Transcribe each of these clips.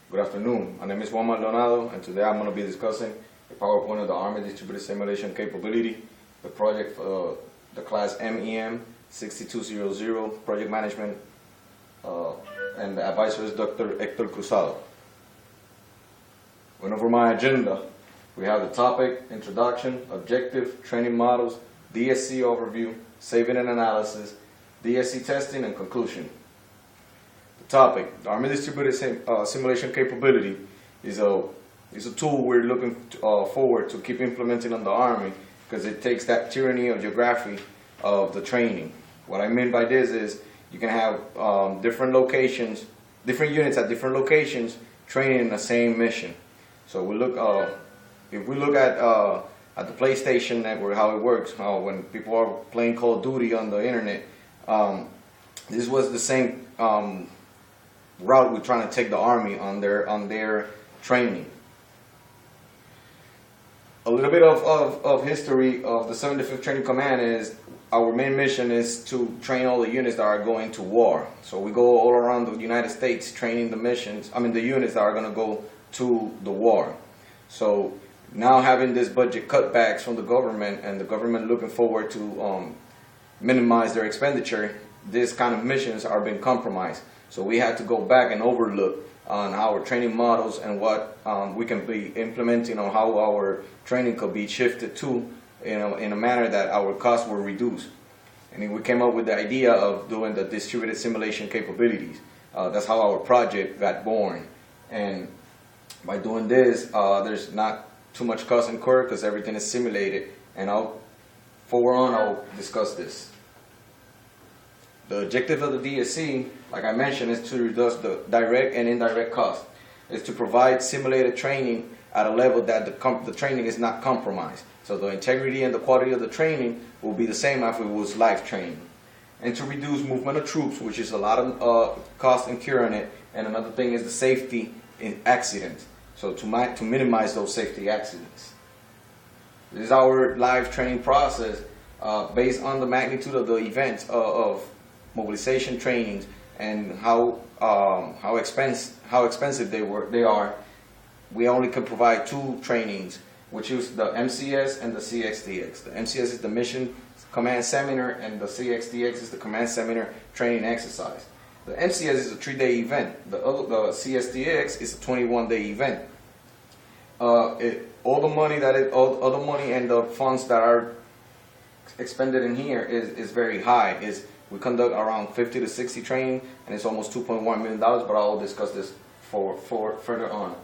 Good afternoon. My name is Juan Maldonado, and today I'm going to be discussing the PowerPoint of the Army Distributed Simulation Capability, the project for the class MEM 6200, Project Management, and the advisor is Dr. Hector Cruzado. Went over my agenda. We have the topic, introduction, objective, training models, DSC overview, saving and analysis, DSC testing, and conclusion. The topic, the Army Distributed Simulation Capability, is a tool we're looking forward to keep implementing on the Army because it takes that tyranny of geography of the training. What I mean by this is you can have different locations, different units at different locations training in the same mission. So we look, if we look at the PlayStation network, how it works, when people are playing Call of Duty on the internet, this was the same route we're trying to take the Army on their training. A little bit of history of the 75th Training Command is our main mission is to train all the units that are going to war. So we go all around the United States training the units that are going to go to the war. So now having this budget cutbacks from the government and the government looking forward to minimize their expenditure, these kind of missions are being compromised. So we had to go back and overlook on our training models and what we can be implementing on how our training could be shifted to in a manner that our costs were reduced. And we came up with the idea of doing the distributed simulation capabilities. That's how our project got born. And by doing this, there's not too much cost incurred because everything is simulated. And I'll discuss this. The objective of the DSC, like I mentioned, is to reduce the direct and indirect costs. It's to provide simulated training at a level that the training is not compromised. So the integrity and the quality of the training will be the same if it was live training. And to reduce movement of troops, which is a lot of cost incurred in it. And another thing is the safety in accidents. So to minimize those safety accidents. This is our live training process based on the magnitude of the events of mobilization trainings and how expensive they are. We only can provide two trainings, which is the MCS and the CXDX. The MCS is the Mission Command Seminar, and the CXDX is the Command Seminar Training Exercise. The MCS is a 3-day event. The CSDX is a 21-day event. All the money and the funds that are expended in here is very high. We conduct around 50 to 60 training, and it's almost $2.1 million. But I'll discuss this for further on.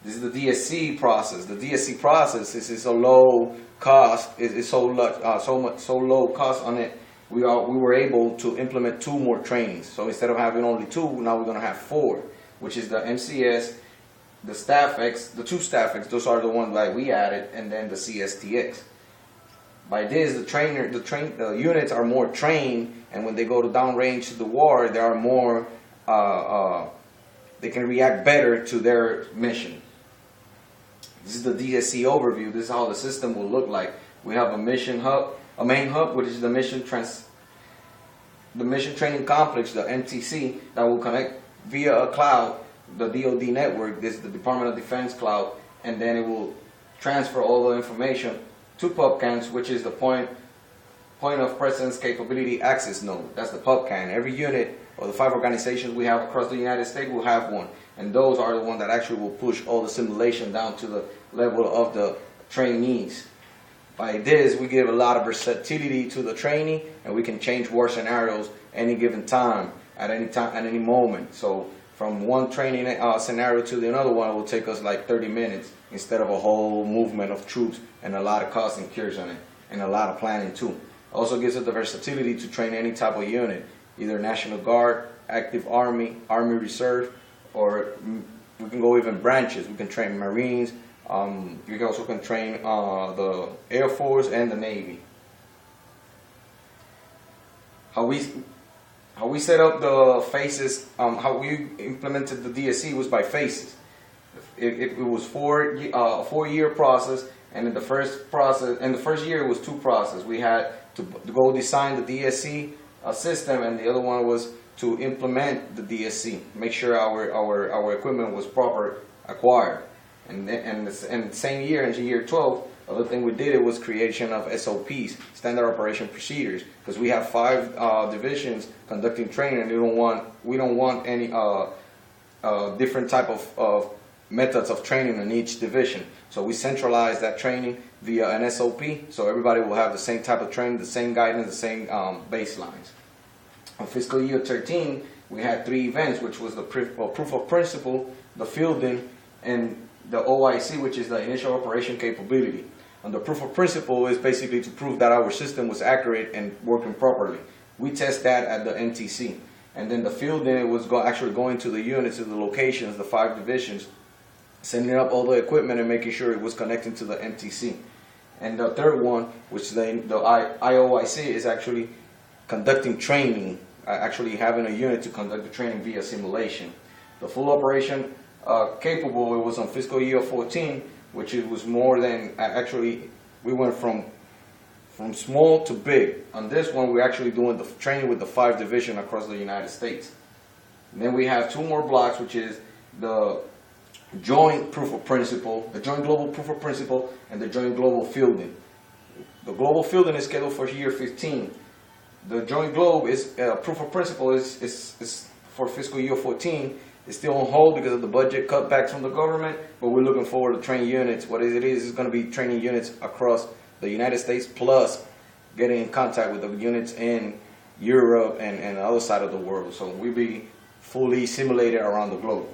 This is the DSC process. The DSC process is a low cost. It's so low cost on it. We were able to implement 2 more trainings. So instead of having only 2, now we're going to have 4, which is the MCS, the StaffX, the 2 StaffX. Those are the ones that we added, and then the CSTX. By this, the units are more trained, and when they go to downrange to the war, they are more. They can react better to their mission. This is the DSC overview. This is how the system will look like. We have a mission hub, a main hub, which is the mission training complex, the MTC, that will connect via a cloud, the DoD network. This is the Department of Defense cloud, and then it will transfer all the information to PubCANs, which is the point of presence capability access node. That's the PubCAN. Every unit or the 5 organizations we have across the United States will have one, and those are the ones that actually will push all the simulation down to the level of the trainees. By this, we give a lot of versatility to the training, and we can change war scenarios any given time, at any moment. So from one training scenario to the another one, it will take us like 30 minutes instead of a whole movement of troops and a lot of cost incurred on it, and a lot of planning too. Also gives us the versatility to train any type of unit, either National Guard, Active Army, Army Reserve, or we can go even branches. We can train Marines. We also can train the Air Force and the Navy. How we set up the phases, how we implemented the DSC was by phases. It was a 4-year process, and in the first year it was 2 processes. We had to go design the DSC system, and the other one was to implement the DSC, make sure our equipment was proper acquired. And the same year, in year 12, the other thing we did it was creation of SOPs, standard operation procedures, because we have 5 divisions conducting training, and we don't want any different type of methods of training in each division. So we centralize that training via an SOP, so everybody will have the same type of training, the same guidance, the same baselines. In fiscal year 13, we had 3 events, which was the proof of principle, the fielding, and the OIC, which is the initial operation capability. And the proof of principle is basically to prove that our system was accurate and working properly. We test that at the MTC. And then the fielding was actually going to the units, to the locations, the 5 divisions, sending up all the equipment and making sure it was connecting to the MTC. And the third one, which the IOIC, is actually conducting training, actually having a unit to conduct the training via simulation. The full operation capable, it was on fiscal year 14, which it was more than, actually, we went from small to big. On this one, we're actually doing the training with the 5 division across the United States. And then we have 2 more blocks, which is the joint proof of principle, the joint global proof of principle, and the joint global fielding. The global fielding is scheduled for year 15. The joint globe is proof of principle is for fiscal year 14. It's still on hold because of the budget cutbacks from the government, but we're looking forward to train units. What it is going to be training units across the United States, plus getting in contact with the units in Europe and the other side of the world. So we'll be fully simulated around the globe.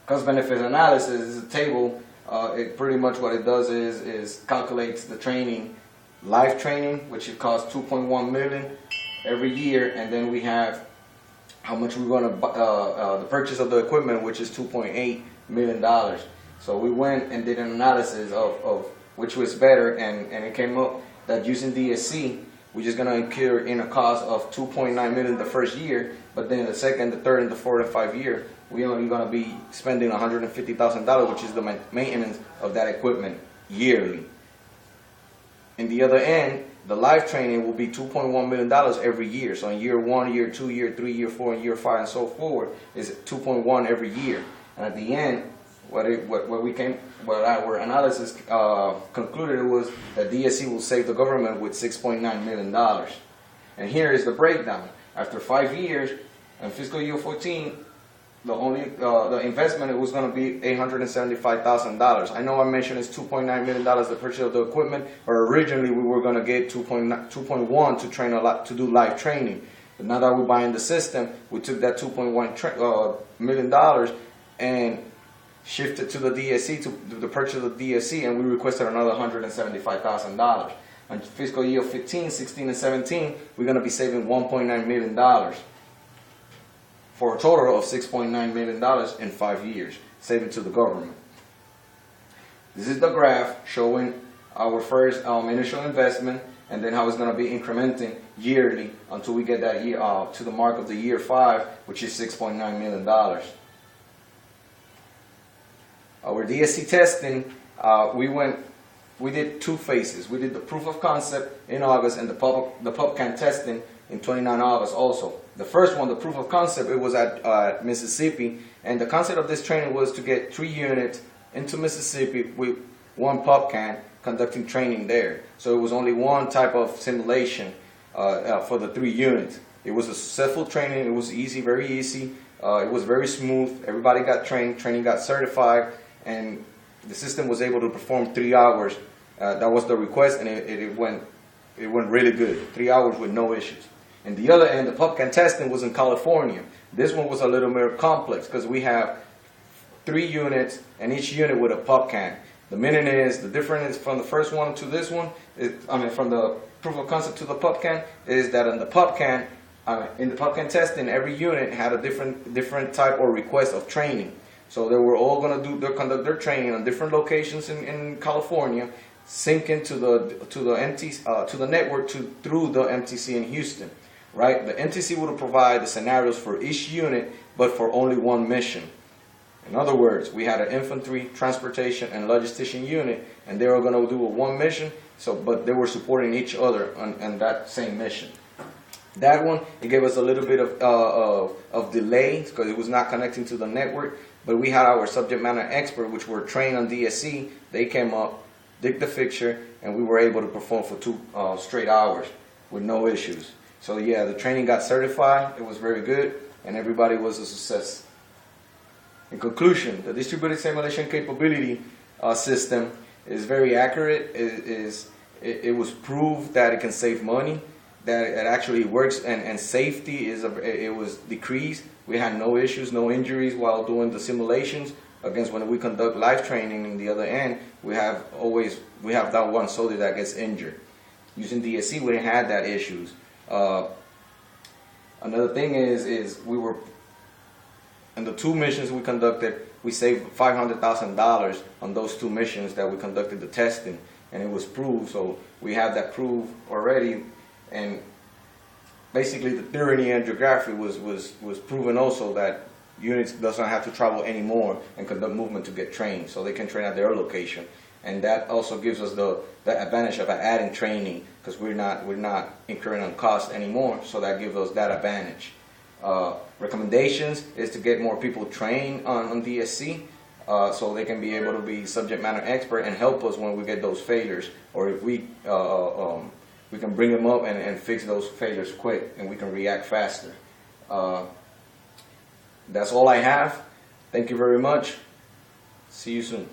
Cost benefit analysis is a table. It pretty much what it does is calculates the training, live training, which it costs $2.1 million every year, and then we have how much we're going to the purchase of the equipment, which is $2.8 million. So we went and did an analysis of which was better, and it came up that using DSC, we're just going to incur in a cost of $2.9 million the first year, but then the second, the third, and the fourth and 5th year, we're only going to be spending $150,000, which is the maintenance of that equipment yearly. In the other end, the live training will be $2.1 million every year. So in year 1, year 2, year 3, year 4, and year 5, and so forward, is 2.1 every year. And at the end, what our analysis concluded was that DSC will save the government with $6.9 million. And here is the breakdown. After 5 years, in fiscal year 14, the investment was going to be $875,000. I know I mentioned it's $2.9 million the purchase of the equipment, but originally we were going to get 2.1 to train to do live training. But now that we're buying the system, we took that $2.1 million and shifted to the DSC, to the purchase of the DSC, and we requested another $175,000. On fiscal year 15, 16, and 17, we're going to be saving $1.9 million. For a total of $6.9 million in 5 years, saving to the government. This is the graph showing our first initial investment, and then how it's going to be incrementing yearly until we get that year to the mark of the year 5, which is $6.9 million. Our DSC testing, we did 2 phases. We did the proof of concept in August, and the PubChem testing in 29 August also. The first one, the proof of concept, it was at Mississippi, and the concept of this training was to get 3 units into Mississippi with 1 PubChem conducting training there. So it was only one type of simulation for the 3 units. It was a successful training. It was easy, very easy. It was very smooth. Everybody got trained. Training got certified, and the system was able to perform 3 hours. That was the request, and it went really good. 3 hours with no issues. And the other end, the PubChem testing was in California. This one was a little more complex because we have 3 units, and each unit with a PubChem. The meaning is, the difference from the first one to this one, from the proof of concept to the PubChem, is that in the PubChem testing, every unit had a different type or request of training. So they were all going to conduct their training on different locations in California, syncing to the network through the MTC in Houston. Right? The MTC would provide the scenarios for each unit, but for only one mission. In other words, we had an infantry, transportation, and logistician unit, and they were going to do one mission. But they were supporting each other on that same mission. That one, it gave us a little bit of delay because it was not connecting to the network. But we had our subject matter expert, which were trained on DSC. They came up, did the fixture, and we were able to perform for 2 straight hours with no issues. So yeah, the training got certified. It was very good, and everybody was a success. In conclusion, the distributed simulation capability system is very accurate. It was proved that it can save money, that it actually works, and safety it was decreased. We had no issues, no injuries while doing the simulations. Against when we conduct live training in the other end, we have that one soldier that gets injured. Using DSC, we didn't have that issues. Another thing is we were in the 2 missions we conducted, we saved $500,000 on those 2 missions that we conducted the testing, and it was proved. So we have that proof already, and basically the theory and geography was proven also that units doesn't have to travel anymore and conduct movement to get trained, so they can train at their location. And that also gives us the advantage of adding training, because we're not incurring on cost anymore, so that gives us that advantage. Recommendations is to get more people trained on DSC, so they can be able to be subject matter expert and help us when we get those failures, or if we can bring them up and fix those failures quick, and we can react faster. That's all I have. Thank you very much. See you soon.